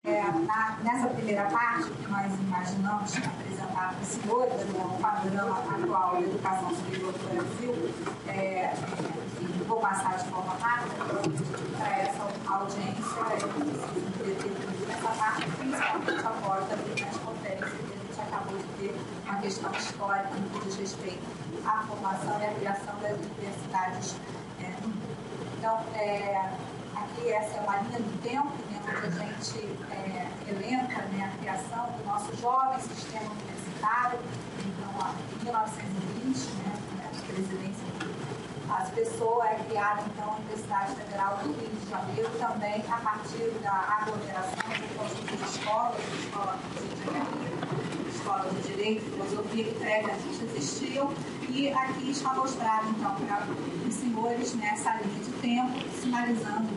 Nessa primeira parte, que nós imaginamos apresentar para os senhores, o panorama atual da educação superior do Brasil, vou passar de forma rápida para essa audiência, essa parte, principalmente após as conferências que a gente acabou de ter, uma questão histórica no que diz respeito à formação e à criação das universidades. Então, aqui essa é uma linha do tempo, onde a gente elenca a criação do nosso jovem sistema universitário, então, em 1920, a presidência as pessoas criada, então, a Universidade Federal do Rio de Janeiro, também a partir da aglomeração do conjunto de escolas, escola de engenharia, escola de direito, filosofia que previamente existiam, e aqui está mostrado, então, para os senhores nessa linha de tempo, sinalizando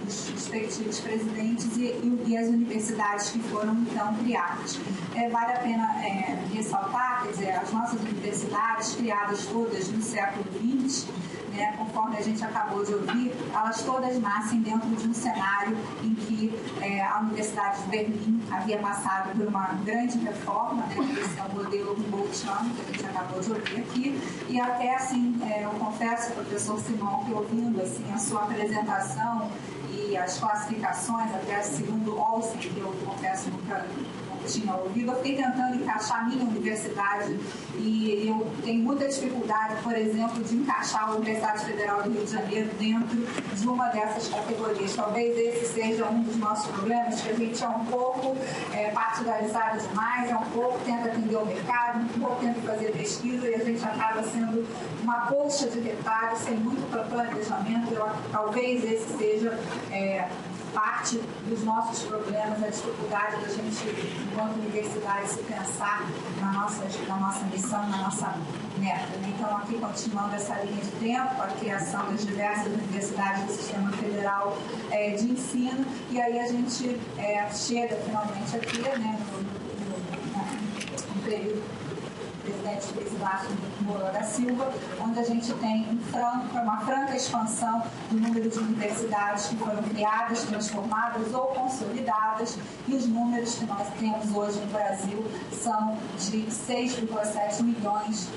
os respectivos presidentes e as universidades que foram, então, criadas. Vale a pena ressaltar, quer dizer, as nossas universidades, criadas todas no século XX, conforme a gente acabou de ouvir, elas todas nascem dentro de um cenário em que a Universidade de Berlim havia passado por uma grande reforma, esse é o modelo Boltzmann, que a gente acabou de ouvir aqui, e até assim, eu confesso, professor Simão, que ouvindo assim, a sua apresentação e as classificações, até segundo Olsen, que eu confesso nunca tinha ouvido, eu fiquei tentando encaixar a minha universidade e eu tenho muita dificuldade, por exemplo, de encaixar a Universidade Federal do Rio de Janeiro dentro de uma dessas categorias. Talvez esse seja um dos nossos problemas, que a gente é um pouco partidarizado demais, um pouco tenta atender o mercado, um pouco tenta fazer pesquisa e a gente acaba sendo uma colcha de retalho sem muito planejamento. Talvez esse seja parte dos nossos problemas, a dificuldade da gente, enquanto universidade, se pensar na nossa missão, na nossa meta. Então, aqui, continuando essa linha de tempo, a criação das diversas universidades do Sistema Federal de Ensino, e aí a gente chega, finalmente, aqui, no período presidente Luiz Inácio Lula da Silva, onde a gente tem uma franca expansão do número de universidades que foram criadas, transformadas ou consolidadas, e os números que nós temos hoje no Brasil são de 6,7 milhões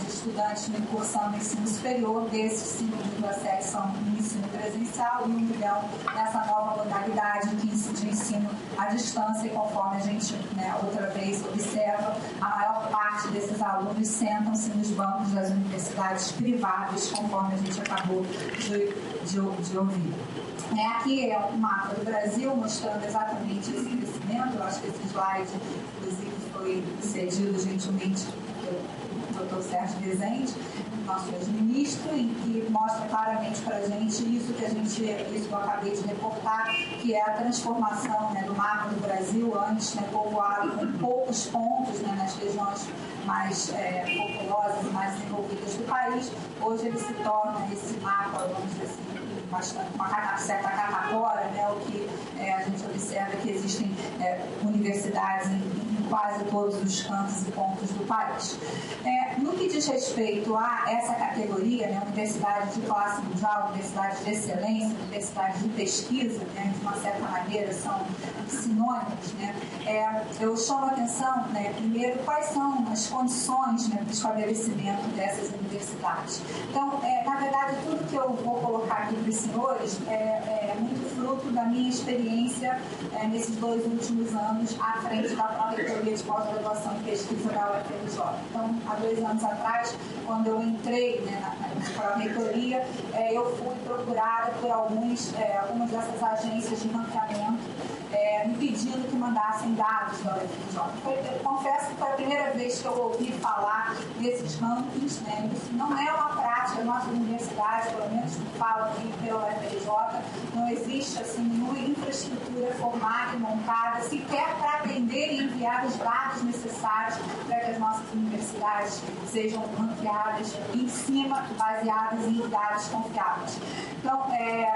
de estudantes no incursão no ensino superior, desses 5,7 são no ensino presencial e 1 milhão nessa nova modalidade de ensino à distância, e conforme a gente outra vez observa, a maior parte desses alunos sentam-se nos bancos das universidades privadas, conforme a gente acabou de ouvir. Aqui é um mapa do Brasil mostrando exatamente esse crescimento. Eu acho que esse slide, inclusive, foi cedido gentilmente pelo Dr. Sérgio Rezende, nosso ex-ministro, em que mostra claramente para a gente isso que eu acabei de reportar, que é a transformação do mapa do Brasil, antes povoado com poucos pontos nas regiões mais populosas e mais desenvolvidas do país. Hoje ele se torna esse mapa, vamos dizer assim, uma certa catagora, o que a gente observa que existem universidades em quase todos os cantos e pontos do país. No que diz respeito a essa categoria, universidade de classe mundial, universidade de excelência, universidade de pesquisa, de uma certa maneira são sinônimos, eu chamo a atenção, primeiro, quais são as condições do estabelecimento dessas universidades. Então, na verdade, tudo que eu vou colocar aqui para os senhores é muito fruto da minha experiência nesses 2 últimos anos à frente da Pró-Reitoria de Pós-Graduação e Pesquisa da UFRJ. Então, há 2 anos atrás, quando eu entrei na Pró-Reitoria, eu fui procurada por algumas dessas agências de ranqueamento me pedindo que mandassem dados da UFRJ. Eu confesso que foi a primeira vez que eu ouvi falar desses rankings. Isso não é uma prática da nossa universidade, pelo menos que fala aqui pela UFRJ, não existe assim, nenhuma infraestrutura formada e montada sequer para atender e enviar os dados necessários para que as nossas universidades sejam ranqueadas em cima baseadas em dados confiáveis. Então,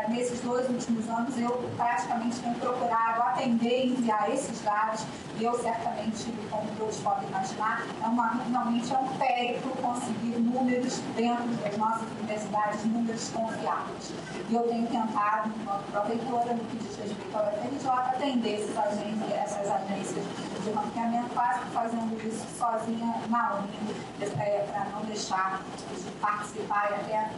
nesses 2 últimos anos, eu praticamente tenho procurado atender e enviar esses dados, e eu certamente, como todos podem imaginar, realmente é um périplo conseguir números dentro das nossas universidades, números confiáveis. E eu tenho tentado, enquanto pró-reitora, no que diz respeito ao FRJ, atender essas agências de ranqueamento, quase fazendo isso sozinha na UNE, para não deixar de participar e até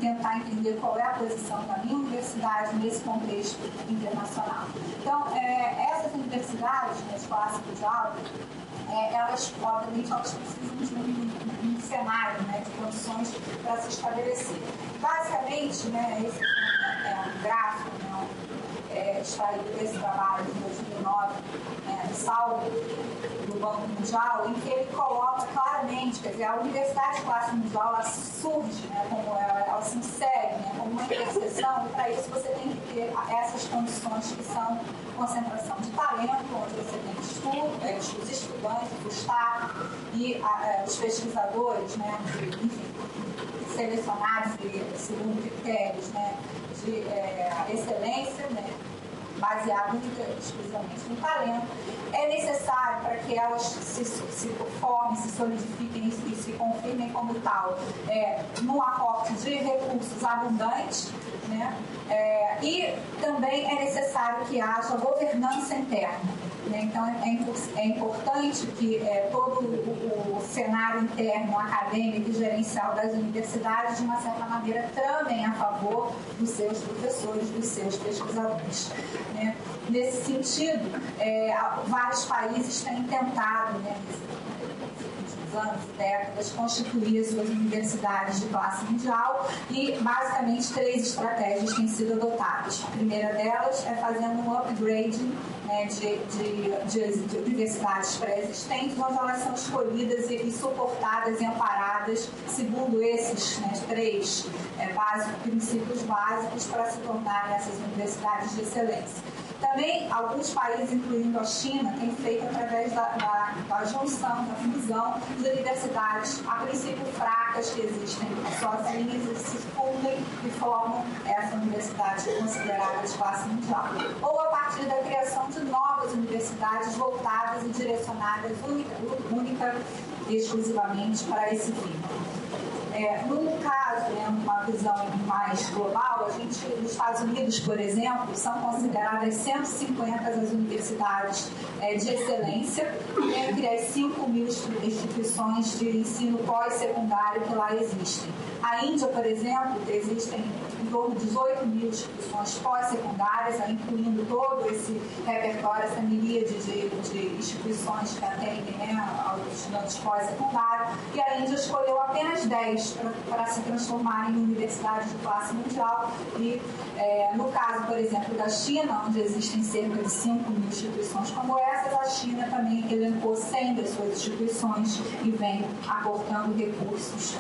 tentar entender qual é a posição da minha universidade nesse contexto internacional. Então, essas universidades, de classe mundial, elas, obviamente, precisam de um cenário, de condições para se estabelecer. Basicamente, esse é um gráfico, extraído desse trabalho de 2009, do Salvo, do Banco Mundial, em que ele coloca claramente, quer dizer, a universidade de classe mundial, ela surge, como ela se insere, como uma interseção, e para isso você tem que ter essas condições que são concentração de talento, onde você tem os estudantes, o Estado e os pesquisadores, enfim, selecionados segundo critérios de excelência, baseado exclusivamente no talento. É necessário para que elas se formem, se solidifiquem e se confirmem como tal, num aporte de recursos abundantes, e também é necessário que haja governança interna. Então, é importante que todo o cenário interno, acadêmico e gerencial das universidades, de uma certa maneira, tramem a favor dos seus professores, dos seus pesquisadores. Nesse sentido, vários países têm tentado, anos e décadas, constituir as suas universidades de classe mundial e, basicamente, 3 estratégias têm sido adotadas. A primeira delas é fazendo um upgrading de universidades pré-existentes, onde elas são escolhidas e suportadas e amparadas segundo esses 3 princípios básicos para se tornarem essas universidades de excelência. Também, alguns países, incluindo a China, têm feito através da junção, da fusão de universidades, a princípio fracas, que existem sozinhas e se fundem e formam essa universidade considerada de classe mundial. Ou a partir da criação de novas universidades voltadas e direcionadas única e exclusivamente para esse fim. No caso, uma visão mais global, nos Estados Unidos, por exemplo, são consideradas 150 as universidades de excelência, entre as 5.000 instituições de ensino pós-secundário que lá existem. A Índia, por exemplo, existem em torno de 18.000 instituições pós-secundárias, incluindo todo esse repertório, essa miríade de instituições que atendem aos estudantes pós-secundários, e a Índia escolheu apenas 10 para se transformarem em universidades de classe mundial. E no caso, por exemplo, da China, onde existem cerca de 5.000 instituições como essas, a China também elencou 100 das suas instituições e vem aportando recursos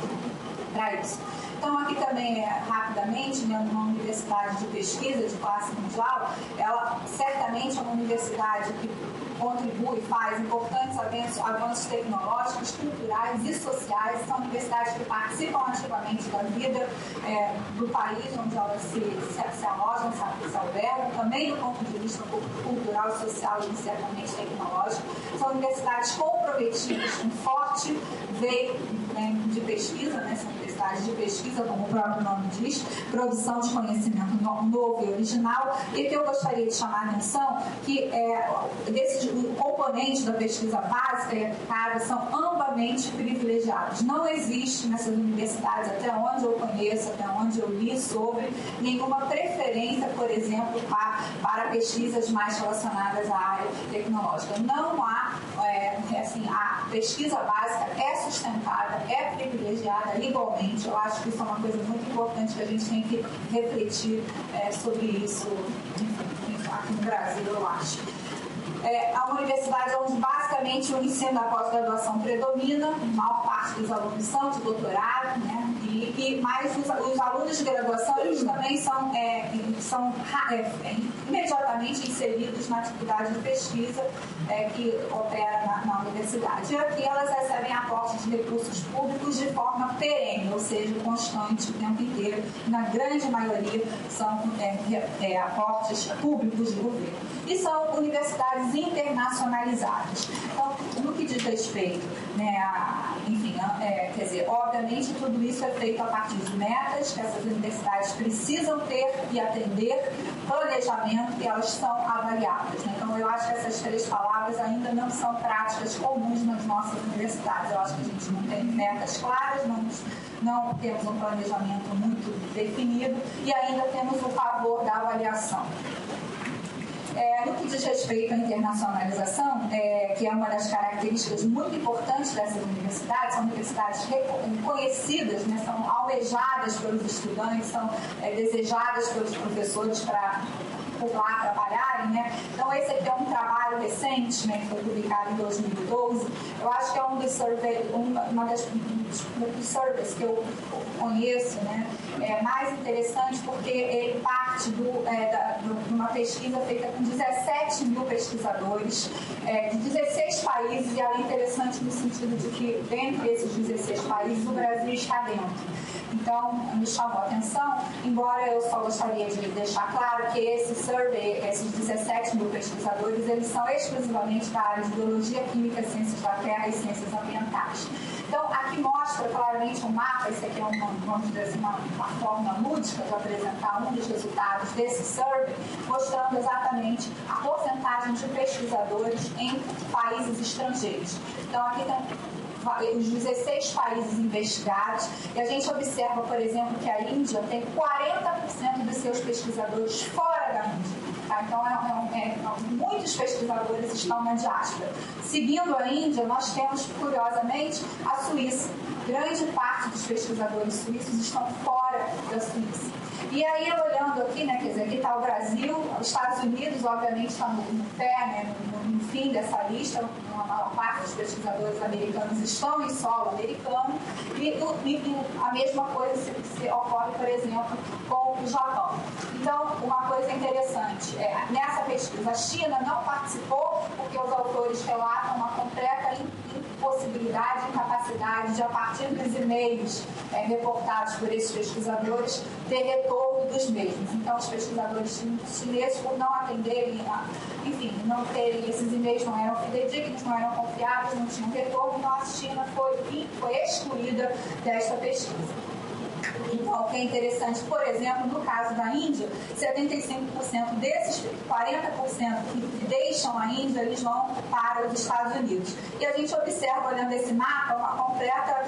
para isso. Então, aqui também, rapidamente, uma universidade de pesquisa de classe mundial, ela certamente é uma universidade que contribui, faz importantes avanços tecnológicos, culturais e sociais. São universidades que participam ativamente da vida do país onde elas se alojam, se albergam, também do ponto de vista cultural, social e certamente tecnológico. São universidades comprometidas com forte veio de pesquisa, são universidades de pesquisa, como o próprio nome diz, produção de conhecimento novo e original. E que eu gostaria de chamar a atenção que desses componentes da pesquisa básica e aplicada são amplamente privilegiados. Não existe nessas universidades, até onde eu conheço, até onde eu li sobre, nenhuma preferência, por exemplo, para pesquisas mais relacionadas à área tecnológica. Não há, a pesquisa básica é sustentada, é privilegiada igualmente. Eu acho que isso é uma coisa muito importante que a gente tem que refletir sobre isso, enfim, aqui no Brasil, eu acho. É uma universidade onde basicamente o ensino da pós-graduação predomina, a maior parte dos alunos são de doutorado, e Mas os alunos de graduação, eles também são imediatamente inseridos na atividade de pesquisa que opera na universidade. E aqui elas recebem aportes de recursos públicos de forma perene, ou seja, constante o tempo inteiro. Na grande maioria são aportes públicos do governo. E são universidades internacionalizadas. Então, no que diz respeito, quer dizer, obviamente tudo isso é feito a partir de metas que essas universidades precisam ter e atender, planejamento, e elas são avaliadas. Então, eu acho que essas três palavras ainda não são práticas comuns nas nossas universidades. Eu acho que a gente não tem metas claras, não temos um planejamento muito definido e ainda temos o favor da avaliação. No que diz respeito à internacionalização, que é uma das características muito importantes dessas universidades, são universidades reconhecidas, são almejadas pelos estudantes, são desejadas pelos professores para por lá trabalharem, Então, esse aqui é um trabalho recente, que foi publicado em 2012. Eu acho que é um dos surveys que eu conheço, mais interessante porque ele parte de uma pesquisa feita com 17 mil pesquisadores de 16 países, e ela é interessante no sentido de que, dentre esses 16 países, o Brasil está dentro. Então, me chamou a atenção, embora eu só gostaria de deixar claro que esse survey, esses 17 mil pesquisadores, eles são exclusivamente da área de biologia, química, ciências da terra e ciências ambientais. Então, aqui mostra claramente um mapa, esse aqui é vamos dizer assim, uma forma lúdica de apresentar um dos resultados desse survey, mostrando exatamente a porcentagem de pesquisadores em países estrangeiros. Então, aqui tem os 16 países investigados, e a gente observa, por exemplo, que a Índia tem 40% dos seus pesquisadores fora da Índia. Então, muitos pesquisadores estão na diáspora. Seguindo a Índia, nós temos, curiosamente, a Suíça. Grande parte dos pesquisadores suíços estão fora da Suíça. E aí, olhando aqui, quer dizer, aqui está o Brasil, os Estados Unidos, obviamente, está no pé, no fim dessa lista. A maior parte dos pesquisadores americanos estão em solo americano, e a mesma coisa se ocorre, por exemplo, com o Japão. Então, uma coisa interessante, nessa pesquisa, a China não participou porque os autores relatam uma completa impossibilidade, incapacidade de, a partir dos e-mails reportados por esses pesquisadores, ter retorno dos mesmos. Então, os pesquisadores chineses, por não atenderem, não terem, esses e-mails não eram fidedignos, não eram confiáveis, não tinham retorno, então a China foi excluída desta pesquisa. Então, o que é interessante, por exemplo, no caso da Índia, 75% desses 40% que deixam a Índia, eles vão para os Estados Unidos. E a gente observa, olhando esse mapa, uma completa,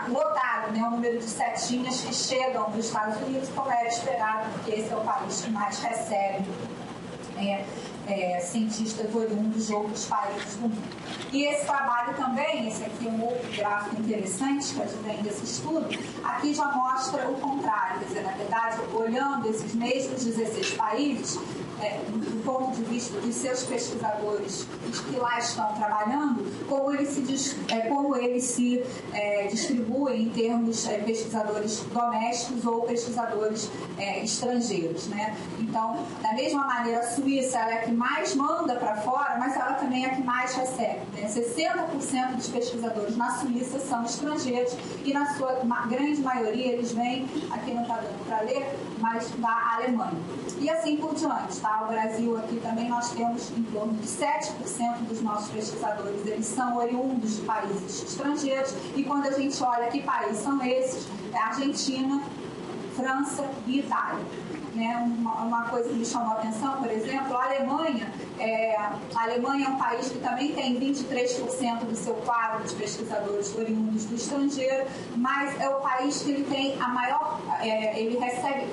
lotado, o número de setinhas que chegam dos Estados Unidos, como era esperado, porque esse é o país que mais recebe cientistas oriundos de outros países do mundo. E esse trabalho também, esse aqui é um outro gráfico interessante que vem desse estudo, aqui já mostra o contrário, quer dizer, na verdade, olhando esses mesmos 16 países, do ponto de vista de seus pesquisadores, os que lá estão trabalhando, como eles se distribuem em termos de pesquisadores domésticos ou pesquisadores estrangeiros. Então, da mesma maneira, a Suíça ela é a que mais manda para fora, mas ela também é a que mais recebe. 60% dos pesquisadores na Suíça são estrangeiros e, na sua grande maioria, eles vêm, aqui não está dando para ler, mas da Alemanha. E assim por diante, tá? O Brasil aqui também nós temos em torno de 7% dos nossos pesquisadores, eles são oriundos de países estrangeiros, e quando a gente olha que países são esses, é Argentina, França e Itália. Uma coisa que me chamou a atenção, por exemplo, a Alemanha é um país que também tem 23% do seu quadro de pesquisadores oriundos do estrangeiro, mas é o país que ele tem a maior, ele recebe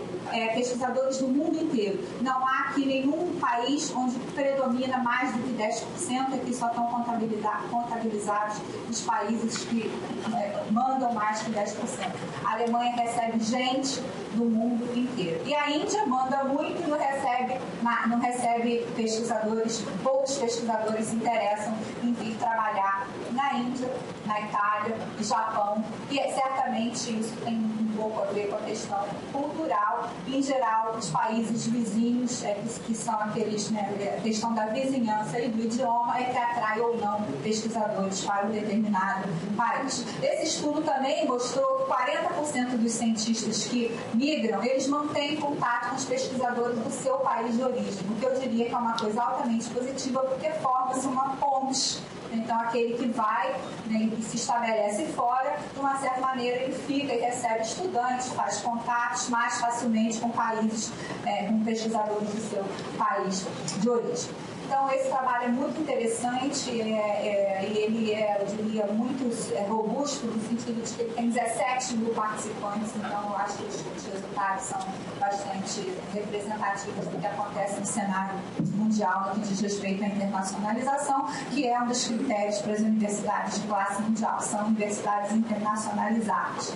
pesquisadores do mundo inteiro. Não há aqui nenhum país onde predomina mais do que 10%, aqui só estão contabilizados os países que mandam mais que 10%. A Alemanha recebe gente do mundo inteiro. E a Índia manda muito e não recebe pesquisadores, poucos pesquisadores se interessam em vir trabalhar na Índia, na Itália, no Japão, e certamente isso tem um pouco a ver com a questão cultural. Em geral, os países vizinhos, que são aqueles, a questão da vizinhança e do idioma, é que atrai ou não pesquisadores para um determinado país. Esse estudo também mostrou que 40% dos cientistas que migram, eles mantêm contato com os pesquisadores do seu país de origem, o que eu diria que é uma coisa altamente positiva, porque forma-se uma ponte. Então, aquele que vai, né, e se estabelece fora, de uma certa maneira, ele fica e recebe estudantes, faz contatos mais facilmente com países, com pesquisadores do seu país de origem. Então, esse trabalho é muito interessante e ele é, eu diria, muito robusto, no sentido de que ele tem 17 mil participantes, então eu acho que os resultados são bastante representativos do que acontece no cenário mundial no que diz respeito à internacionalização, que é um dos critérios para as universidades de classe mundial, são universidades internacionalizadas.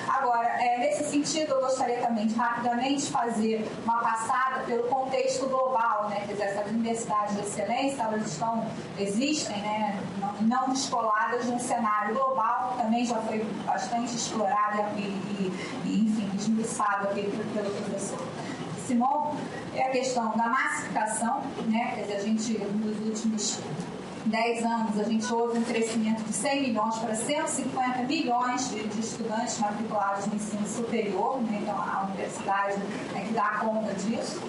Agora, nesse sentido, eu gostaria também de rapidamente fazer uma passada pelo contexto global, né? Quer dizer, essas universidades de excelência, elas existem, né? Não descoladas de um cenário global, que também já foi bastante explorado e enfim, esmiuçado aqui pelo professor Simon. É a questão da massificação, né? Quer dizer, a gente, nos últimos 10 anos, a gente houve um crescimento de 100 milhões para 150 milhões de estudantes matriculados no ensino superior, né? Então a universidade que dá conta disso.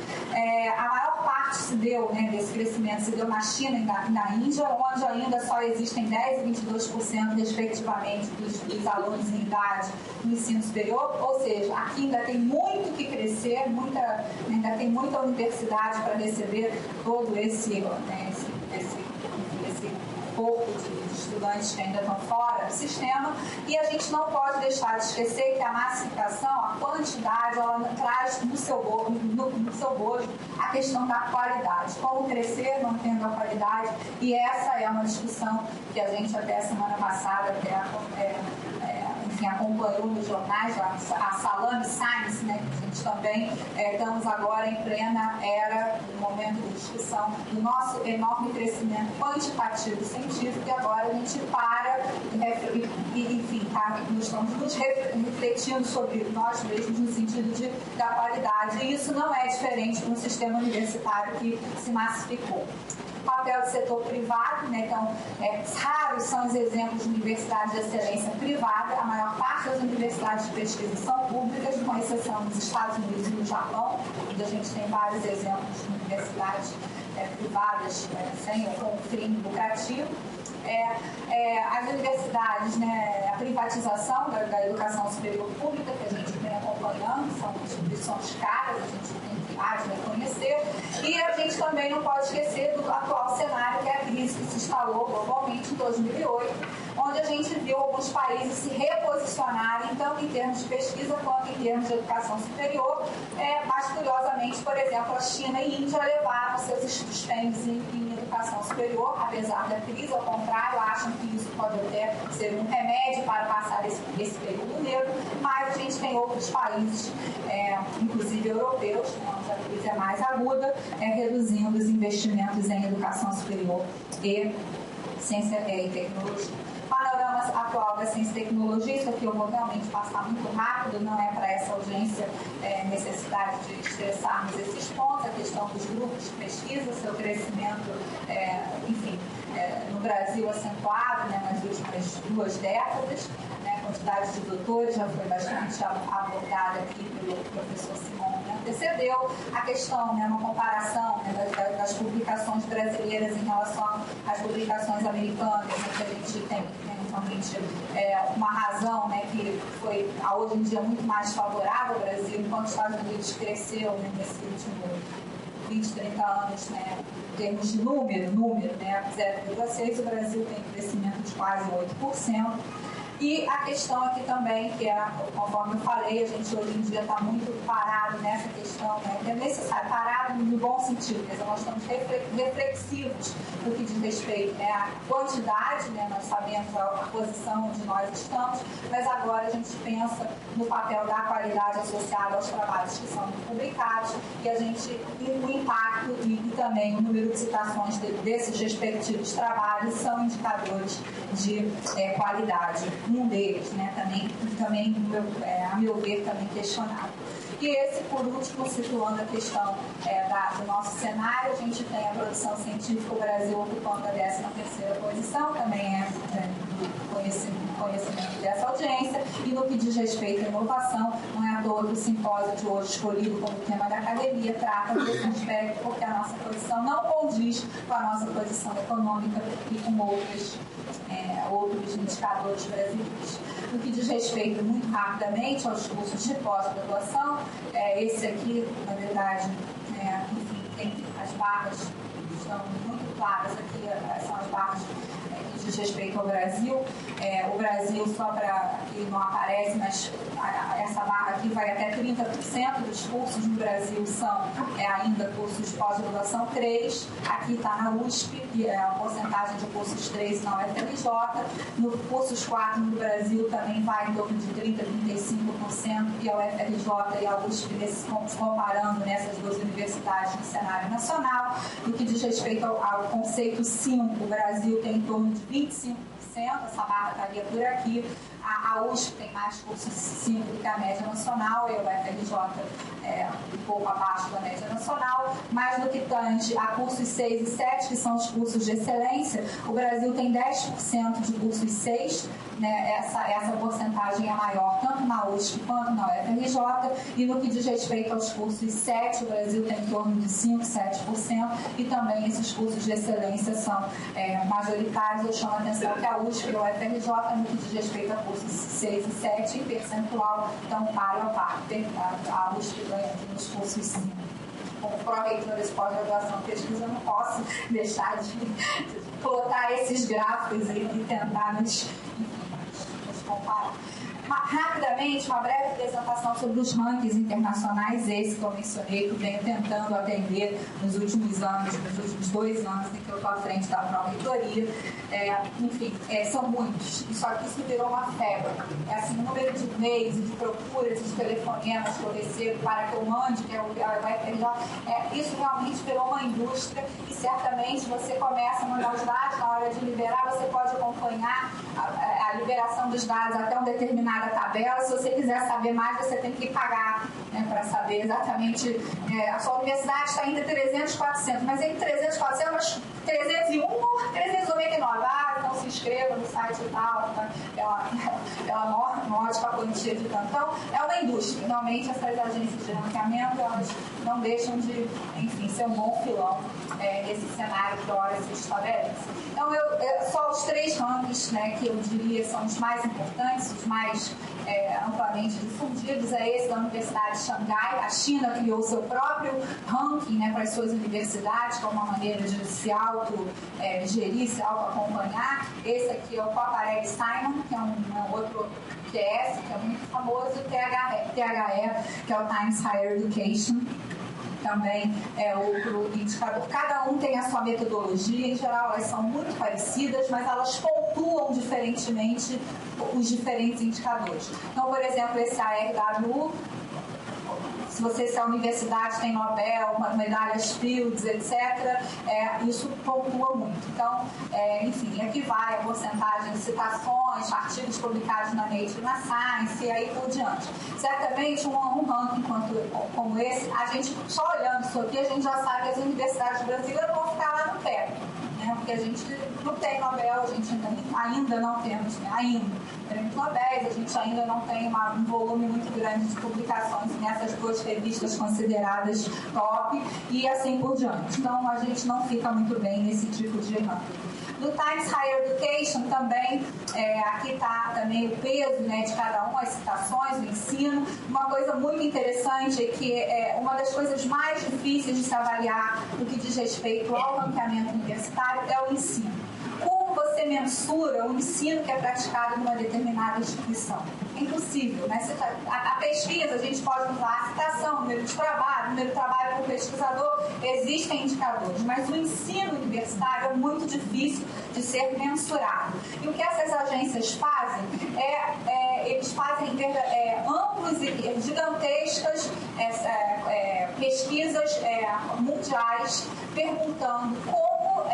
A maior parte se deu, né, desse crescimento se deu na China e na Índia, onde ainda só existem 10% e 22% respectivamente dos alunos em idade no ensino superior, ou seja, aqui ainda tem muito que crescer, ainda tem muita universidade para receber todo esse corpo de estudantes que ainda estão fora do sistema, e a gente não pode deixar de esquecer que a massificação, a quantidade, ela traz no seu bojo a questão da qualidade, como crescer mantendo a qualidade, e essa é uma discussão que a gente até a semana passada acompanhou nos jornais, a Salame Science, né, que a gente também estamos agora em plena era, no momento de discussão do nosso enorme crescimento quantitativo científico, e agora a gente para e enfim, nós estamos nos refletindo sobre nós mesmos no sentido da qualidade, e isso não é diferente para um sistema universitário que se massificou. Papel do setor privado, né? Então, raros são os exemplos de universidades de excelência privada. A maior parte das universidades de pesquisa são públicas, com exceção dos Estados Unidos e do Japão, onde a gente tem vários exemplos de universidades privadas sem ou com fim lucrativo. As universidades, né, a privatização da educação superior pública, que a gente vem acompanhando, são instituições caras, a gente tem que reconhecer, e a gente também não pode esquecer do atual cenário, que é a crise que se instalou globalmente em 2008, onde a gente viu alguns países se reposicionarem, tanto em termos de pesquisa quanto em termos de educação superior. Mais curiosamente, por exemplo, a China e a Índia levaram seus dispêndios em educação superior, apesar da crise, ao contrário, acham que isso pode até ser um remédio para passar esse período negro, mas a gente tem outros países, inclusive europeus, onde a crise é mais aguda, reduzindo os investimentos em educação superior e ciência e tecnologia. Panorama atual da ciência e tecnologia, isso aqui eu vou realmente passar muito rápido, não é para essa audiência necessidade de estressarmos esses pontos, a questão dos grupos de pesquisa, seu crescimento, enfim, no Brasil acentuado, né, nas últimas 2 décadas, né, a quantidade de doutores já foi bastante abordada aqui pelo professor Simon, que antecedeu. A questão, né, uma comparação, né, das publicações brasileiras em relação às publicações americanas, né, que a gente tem, realmente uma razão, né, que foi hoje em dia muito mais favorável ao Brasil, enquanto os Estados Unidos cresceu, né, nesse último 20, 30 anos, né, em termos de número, né, 0,6, o Brasil tem um crescimento de quase 8%. E a questão aqui também, que é, conforme eu falei, a gente hoje em dia está muito parado nessa questão, né? É necessário, parado no bom sentido, quer dizer, nós estamos reflexivos no que diz respeito, né, à quantidade, né, nós sabemos a posição onde nós estamos, mas agora a gente pensa no papel da qualidade associada aos trabalhos que são publicados e a gente, o impacto e também o número de citações desses respectivos trabalhos são indicadores de qualidade. Um deles, né, também a meu ver, também questionável. E esse, por último, situando a questão do nosso cenário, a gente tem a produção científica, o Brasil ocupando a 13ª posição, também do conhecimento dessa audiência, e no que diz respeito à inovação, não é à toa que o simpósio de hoje escolhido como tema da academia trata desse aspecto, porque a nossa posição não condiz com a nossa posição econômica e com outros indicadores brasileiros. No que diz respeito, muito rapidamente, aos cursos de pós-graduação, esse aqui, na verdade, enfim, tem as barras que estão muito claras aqui, são as barras que diz respeito ao Brasil. O Brasil, só para que não aparece, mas essa barra aqui vai até 30% dos cursos no Brasil são ainda cursos de pós-graduação 3. Aqui está na USP, e a porcentagem de cursos 3 na UFRJ. No cursos 4 no Brasil também vai em torno de 30% a 35%, e a UFRJ e a USP comparando nessas duas universidades no cenário nacional. No que diz respeito ao conceito 5, o Brasil tem em torno de 25%, essa barra estaria por aqui. A USP tem mais cursos 5 do que a média nacional, e a UFRJ um pouco abaixo da média nacional, mas no que tange a cursos 6 e 7, que são os cursos de excelência, o Brasil tem 10% de cursos 6, né? Essa porcentagem é maior tanto na USP quanto na UFRJ, e no que diz respeito aos cursos 7, o Brasil tem em torno de 5, 7%, e também esses cursos de excelência são majoritários. Eu chamo a atenção que a USP e a UFRJ, no que diz respeito a cursos 6 e 7, em percentual, estão paro a par. A USP ganha nos cursos 5. Como pró-reitora de pós-graduação e pesquisa, eu não posso deixar de plotar esses gráficos e tentar nos comparar. Rapidamente, uma breve apresentação sobre os rankings internacionais, esse que eu mencionei, que eu venho tentando atender nos últimos anos, nos últimos 2 anos em que eu estou à frente da pró-reitoria. Enfim, são muitos. Só que isso virou uma febre. Assim, o número de e-mails e de procuras e de telefonemas que eu recebo para que eu mande, que é o UFRJ, isso realmente virou uma indústria, e certamente você começa a mandar os dados, na hora de liberar, você pode acompanhar a liberação dos dados até uma determinada tabela. Se você quiser saber mais, você tem que pagar, né, para saber exatamente. A sua universidade está entre 300 e 400, mas entre 300 e 400, 301 ou 399. Então se inscreva no site e tal. Ela morde com a quantia de tanto. Então, é uma indústria. Realmente, essas agências de ranqueamento, elas não deixam de, enfim, ser um bom filão nesse cenário que hora se estabelece. Então, só os 3 rankings, né, que eu diria são os mais importantes, os mais amplamente difundidos, é esse da Universidade de Xangai. A China criou seu próprio ranking, né, para as suas universidades, como uma maneira de se auto-gerir, se auto-acompanhar. Esse aqui é o Paparelli Simon, que é um outro QS, que é muito famoso, e o THE, que é o Times Higher Education, também é outro indicador. Cada um tem a sua metodologia, em geral elas são muito parecidas, mas elas pontuam diferentemente os diferentes indicadores. Então, por exemplo, esse ARW, se a universidade tem Nobel, medalhas Fields, etc., isso pontua muito. Então, enfim, aqui vai a porcentagem de citações, artigos publicados na Nature e na Science, e aí por diante. Certamente, um ranking como esse, a gente, só olhando isso aqui, a gente já sabe que as universidades brasileiras vão ficar lá no pé, né? Porque a gente não tem Nobel, a gente ainda não temos, né? Prêmios Nobel, a gente ainda não tem um volume muito grande de publicações nessas 2 revistas consideradas top, e assim por diante. Então, a gente não fica muito bem nesse tipo de ranking. No Times Higher Education também, aqui está também o peso, né, de cada as citações, o ensino. Uma coisa muito interessante é que uma das coisas mais difíceis de se avaliar no que diz respeito ao ranqueamento universitário é o ensino. Como você mensura o ensino que é praticado numa determinada instituição? É impossível, né? A pesquisa, a gente pode usar a citação, número de trabalho por pesquisador, existem indicadores, mas o ensino universitário é muito difícil de ser mensurado. E o que essas agências fazem eles fazem amplos e gigantescas pesquisas mundiais perguntando como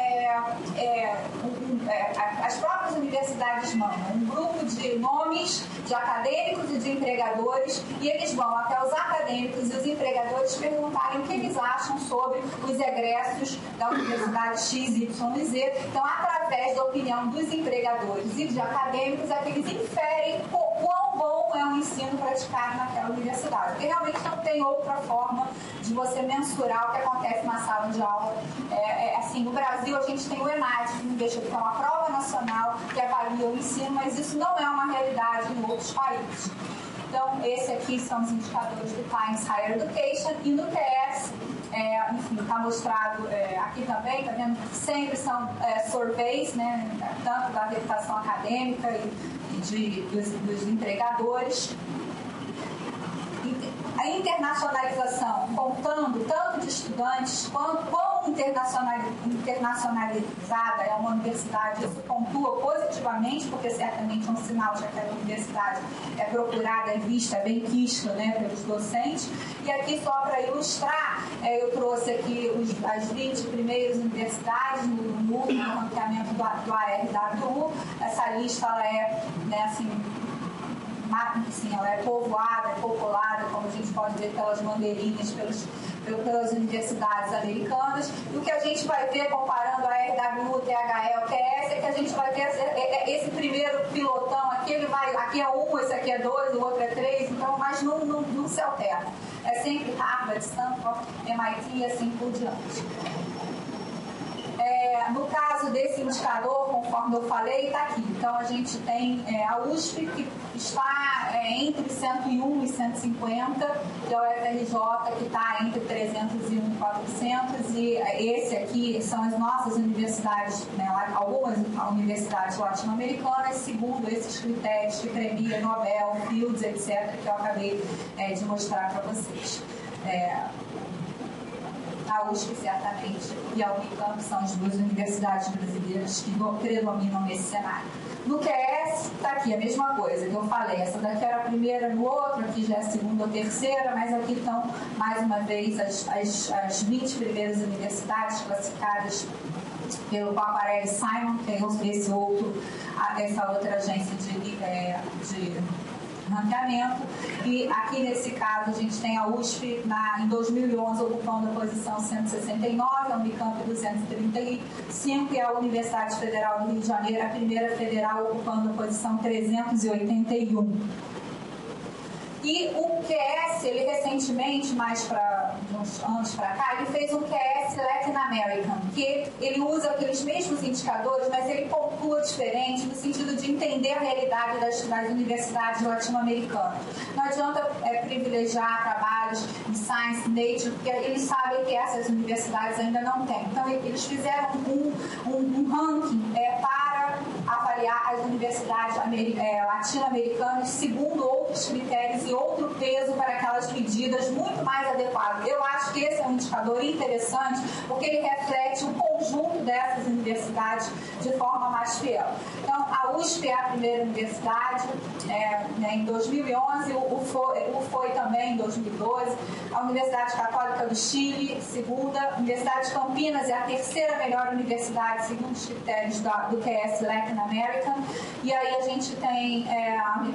as próprias universidades mandam um grupo de nomes de acadêmicos e de empregadores, e eles vão até os acadêmicos e os empregadores perguntarem o que eles acham sobre os egressos da Universidade XYZ. Então, através da opinião dos empregadores e de acadêmicos, é que eles inferem quão bom é o ensino praticado naquela universidade. Porque realmente não tem outra forma de você mensurar o que acontece na sala de aula. Assim, no Brasil, a gente tem o ENAD, que é uma prova nacional que avalia o ensino, mas isso não é uma realidade em outros países. Então, esse aqui são os indicadores do Times Higher Education, e no TS, enfim, está mostrado aqui também, tá vendo? Sempre são surveys, né, tanto da reputação acadêmica e dos empregadores. A internacionalização, contando tanto de estudantes quão internacionalizada é uma universidade, isso pontua positivamente, porque certamente é um sinal de que aquela universidade é procurada, é vista, é bem quista, né, pelos docentes. E aqui, só para ilustrar, eu trouxe aqui as 20 primeiras universidades no ranqueamento do ARWU. Essa lista ela é, né, assim, ela é povoada, é populada, como a gente pode ver pelas bandeirinhas, pelas universidades americanas. E o que a gente vai ver comparando a RWU, THE, o TS, é que a gente vai ter esse primeiro pilotão aqui, aqui é 1, esse aqui é 2, o outro é 3, então, mas não se altera. É sempre Harvard, Stanford, MIT e assim por diante. No caso desse indicador, conforme eu falei, está aqui. Então, a gente tem a USP, que está entre 101 e 150, e a UFRJ, que está entre 301 e 400, e esse aqui são as nossas universidades, né, algumas universidades latino-americanas, segundo esses critérios que premia Nobel, Fields, etc., que eu acabei de mostrar para vocês. A USP, certamente, e a Unicamp são as duas universidades brasileiras que predominam nesse cenário. No QS, está aqui a mesma coisa que eu falei. Essa daqui era a primeira, no outro, aqui já é a segunda ou terceira, mas aqui estão, mais uma vez, as 20 primeiras universidades classificadas pelo Paparelli Simon, que é essa outra agência de ranqueamento. E aqui nesse caso a gente tem a USP em 2011 ocupando a posição 169, a Unicamp 235 e a Universidade Federal do Rio de Janeiro, a primeira federal, ocupando a posição 381. E o QS, ele recentemente, uns anos para cá, ele fez um QS Latin American, que ele usa aqueles mesmos indicadores, mas ele pontua diferente no sentido de entender a realidade das universidades latino-americanas. Não adianta privilegiar trabalhos em Science, Nature, porque eles sabem que essas universidades ainda não têm. Então, eles fizeram um ranking para avaliar as universidades latino-americanas segundo outros critérios e outro peso para aquelas medidas muito mais adequado. Eu acho que esse é um indicador interessante, porque ele reflete o conjunto dessas universidades de forma mais fiel. Então, a USP é a primeira universidade, em 2011, o foi também em 2012, a Universidade Católica do Chile, segunda, a Universidade de Campinas é a terceira melhor universidade, segundo os critérios do QS Latin American, e aí a gente tem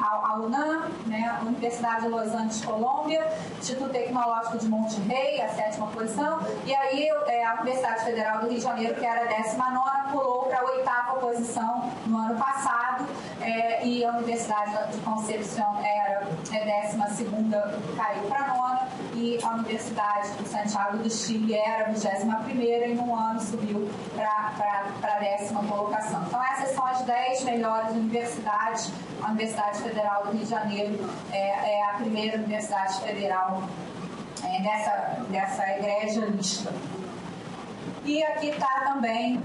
a UNAM, né, a Universidade de Los Angeles, Colômbia, Instituto Tecnológico de Monterrey, a 7ª posição, e aí a Universidade Federal do Rio de Janeiro, que era a 19ª, pulou para a 8ª posição no ano passado, e a Universidade de Concepción era a 12ª, caiu para a 9ª, e a Universidade de Santiago do Chile era a 21ª e no ano subiu para a 10ª colocação. Então essas são as 10 melhores universidades. A Universidade Federal do Rio de Janeiro é a primeira universidade federal dessa egrégia lista. E aqui está também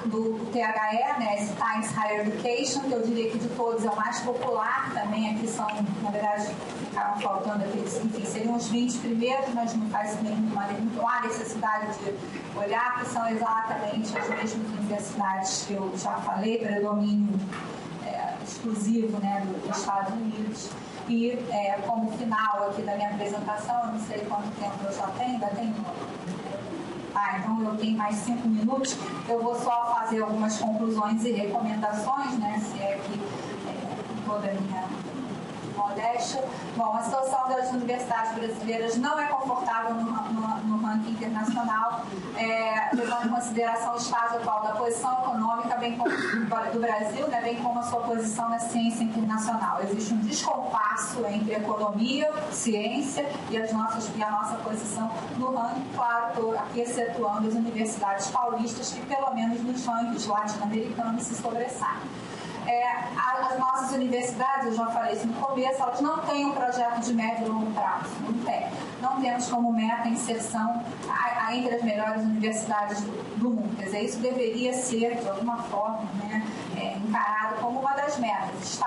do THE, né, esse Times Higher Education, que eu diria que de todos é o mais popular. Também aqui são, na verdade, ficaram faltando aqueles, enfim, seriam os 20 primeiros, mas não faz não há necessidade de olhar, que são exatamente as mesmas universidades que eu já falei, predomínio exclusivo, né, dos Estados Unidos. E como final aqui da minha apresentação, eu não sei quanto tempo eu já tenho, ainda tenho. Então eu tenho mais 5 minutos. Eu vou só fazer algumas conclusões e recomendações, né, se é que toda a minha modéstia. Bom, a situação das universidades brasileiras não é confortável no ranking internacional, levando em consideração o estágio atual da posição econômica bem como, do Brasil, né, bem como a sua posição na ciência internacional. Existe um descompasso entre economia, ciência e a nossa posição no ranking, claro, estou aqui excetuando as universidades paulistas, que pelo menos nos rankings latino-americanos se sobressaem. As nossas universidades, eu já falei isso no começo, elas não têm um projeto de médio e longo prazo, não tem. Não temos como meta a inserção entre as melhores universidades do mundo. Quer dizer, isso deveria ser, de alguma forma, né, encarado como uma das metas.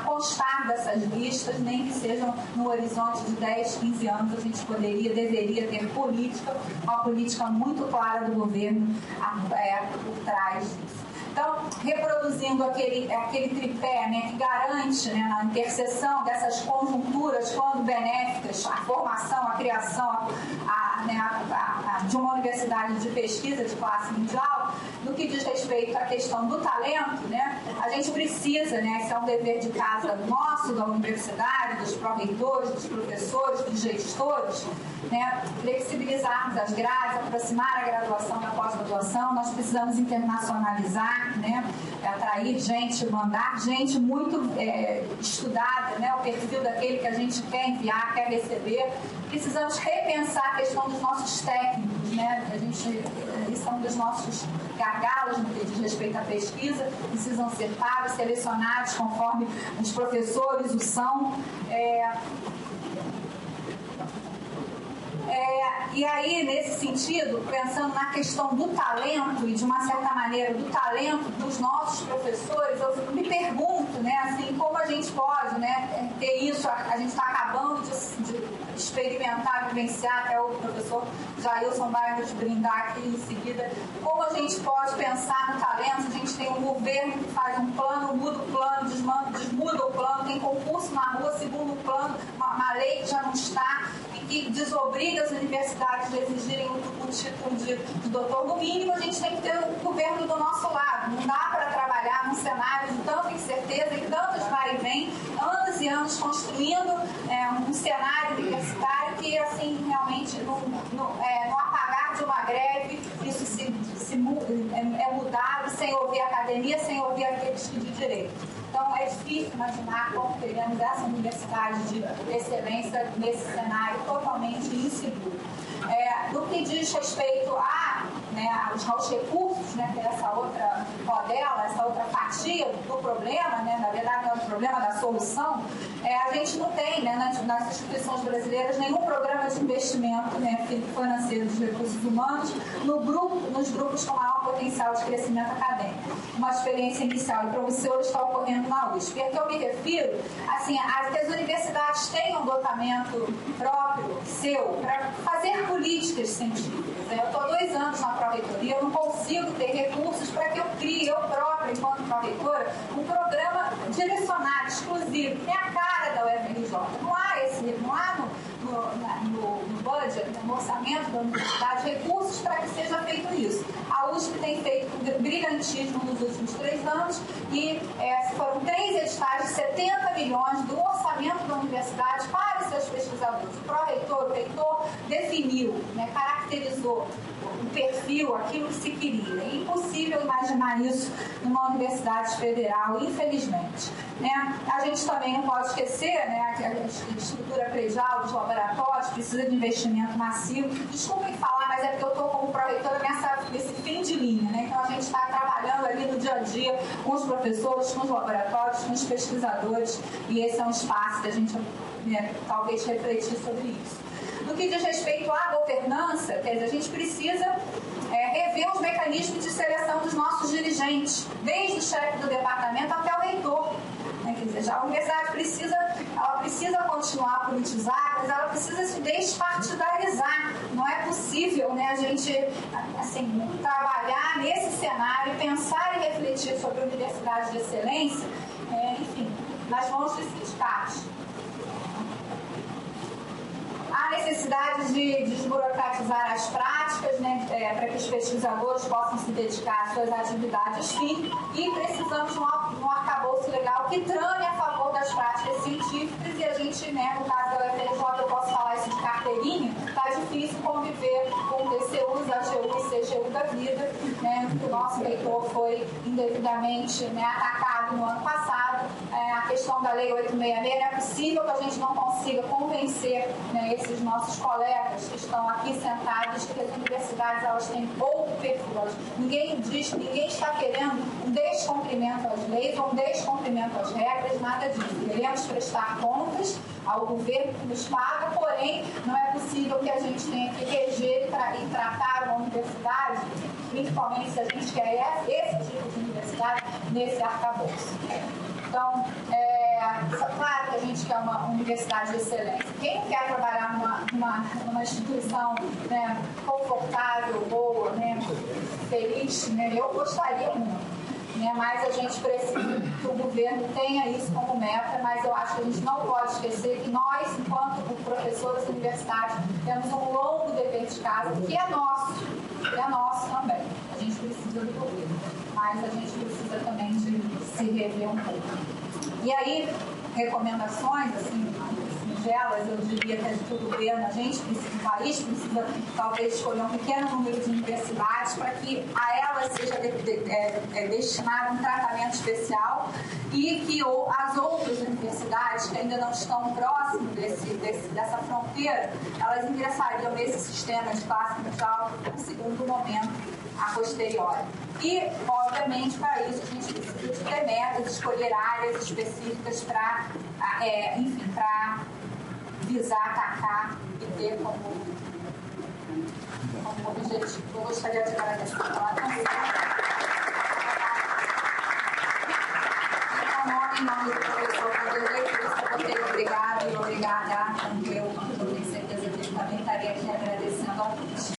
Constar dessas listas, nem que sejam no horizonte de 10, 15 anos, a gente deveria ter uma política muito clara do governo por trás disso. Então, reproduzindo aquele tripé, né, que garante, né, na interseção dessas conjunturas, quando benéficas, a formação, a criação de uma universidade de pesquisa de classe mundial, no que diz respeito à questão do talento, né, a gente precisa, né, esse é um dever de casa nosso, da universidade, dos pró-reitores, dos professores, dos gestores, né, flexibilizarmos as grades, aproximar a graduação da pós-graduação. Nós precisamos internacionalizar, né, atrair gente, mandar gente muito estudada, né, o perfil daquele que a gente quer enviar, quer receber. Precisamos repensar a questão dos nossos técnicos, né, isso é um dos nossos gargalos no que diz respeito à pesquisa, precisam ser pagos, selecionados conforme os professores o são. E aí, nesse sentido, pensando na questão do talento e, de uma certa maneira, do talento dos nossos professores, eu me pergunto, né, assim, como a gente pode, né, ter isso. A gente está acabando de experimentar, vivenciar, até o professor Jailson vai nos brindar aqui em seguida, como a gente pode pensar no talento. A gente tem um governo que faz um plano, muda o plano, desmuda o plano, tem concurso na rua, segundo o plano, uma lei que já não está, que desobriga as universidades a exigirem o título de doutor. No mínimo, a gente tem que ter o governo do nosso lado. Não dá para trabalhar num cenário de tanta incerteza e tantos vai e vem, anos e anos construindo um cenário universitário que, assim, realmente, no apagar de uma greve, isso é mudado sem ouvir a academia, sem ouvir aqueles que de direito. Então, é difícil imaginar como teremos essa universidade de excelência nesse cenário totalmente inseguro. No que diz respeito aos recursos, né, que é essa outra rodela, essa outra fatia do problema, né, na verdade não é o problema, da solução, a gente não tem, né, nas instituições brasileiras nenhum programa de investimento, né, financeiro dos recursos humanos nos grupos com maior potencial de crescimento acadêmico. Uma experiência inicial e promissora está ocorrendo na USP. A que eu me refiro, assim, que as universidades tenham um dotamento próprio, seu, para fazer políticas científicas. Eu estou há 2 anos na pró-reitoria, eu não consigo ter recursos para que eu crie, eu própria, enquanto pró-reitora, um programa direcionado, exclusivo, que tem a cara da UFRJ. Não há no budget, no orçamento da universidade, recursos para que seja feito isso. A USP tem feito um brilhantismo nos últimos 3 anos e foram 3 editais de 70 milhões do orçamento da universidade para os seus pesquisadores. O pró-reitor, o reitor, definiu, né, caracterizou o perfil, aquilo que se queria. É impossível imaginar isso numa universidade federal, infelizmente. Né? A gente também não pode esquecer, né, que a estrutura predial dos laboratórios precisa de investimento massivo. Desculpem falar, mas é porque eu estou como pró-reitora nesse fim de linha. Né? Então, a gente está trabalhando ali no dia a dia com os professores, com os laboratórios, com os pesquisadores, e esse é um espaço da gente talvez refletir sobre isso. No que diz respeito à governança, quer dizer, a gente precisa rever os mecanismos de seleção dos nossos dirigentes, desde o chefe do departamento até o reitor. Quer dizer, a universidade precisa continuar politizada, mas ela precisa se despartidarizar. Não é possível, né, a gente trabalhar nesse cenário, pensar e refletir sobre a universidade de excelência, enfim, nas mãos dos sindicatos. Há necessidade de desburocratizar as práticas, né, para que os pesquisadores possam se dedicar às suas atividades fim, e precisamos de um arcabouço legal que trame a favor das práticas científicas, e a gente, né, no caso da UFRJ, eu posso falar isso de carteirinha, está difícil conviver com TCUs, AGU e CGU da vida, né, que o nosso reitor foi indevidamente, né, atacado no ano passado. A questão da Lei 866, não é possível que a gente não consiga convencer, né, esses nossos colegas que estão aqui sentados de que as universidades elas têm outro perfil. Ninguém está querendo um descumprimento às leis ou um descumprimento às regras, nada disso. Queremos prestar contas ao governo que nos paga, porém não é possível que a gente tenha que reger e tratar uma universidade, principalmente se a gente quer esse tipo de universidade, nesse arcabouço. Então, claro que a gente quer uma universidade de excelência. Quem não quer trabalhar numa instituição, né, confortável, boa, né, feliz, né? Eu gostaria muito. Né, mas a gente precisa que o governo tenha isso como meta, mas eu acho que a gente não pode esquecer que nós, enquanto professores universitários, temos um longo dever de casa, que é nosso também. A gente precisa do governo, mas a gente precisa também de se rever um pouco. E aí, recomendações, assim, singelas, eu diria que do governo, o país precisa talvez escolher um pequeno número de universidades para que a elas seja destinado um tratamento especial, e que as outras universidades que ainda não estão próximas dessa fronteira, elas ingressariam nesse sistema de classe mundial no segundo momento, a posteriori. E, obviamente, para isso a gente precisa de ter metas, escolher áreas específicas para, para visar, atacar e ter como objetivo. Eu gostaria de agradecer pela atenção. Em nome do professor Vanderlei, obrigado e obrigada. Eu tenho certeza que ele também estaria aqui agradecendo a todos.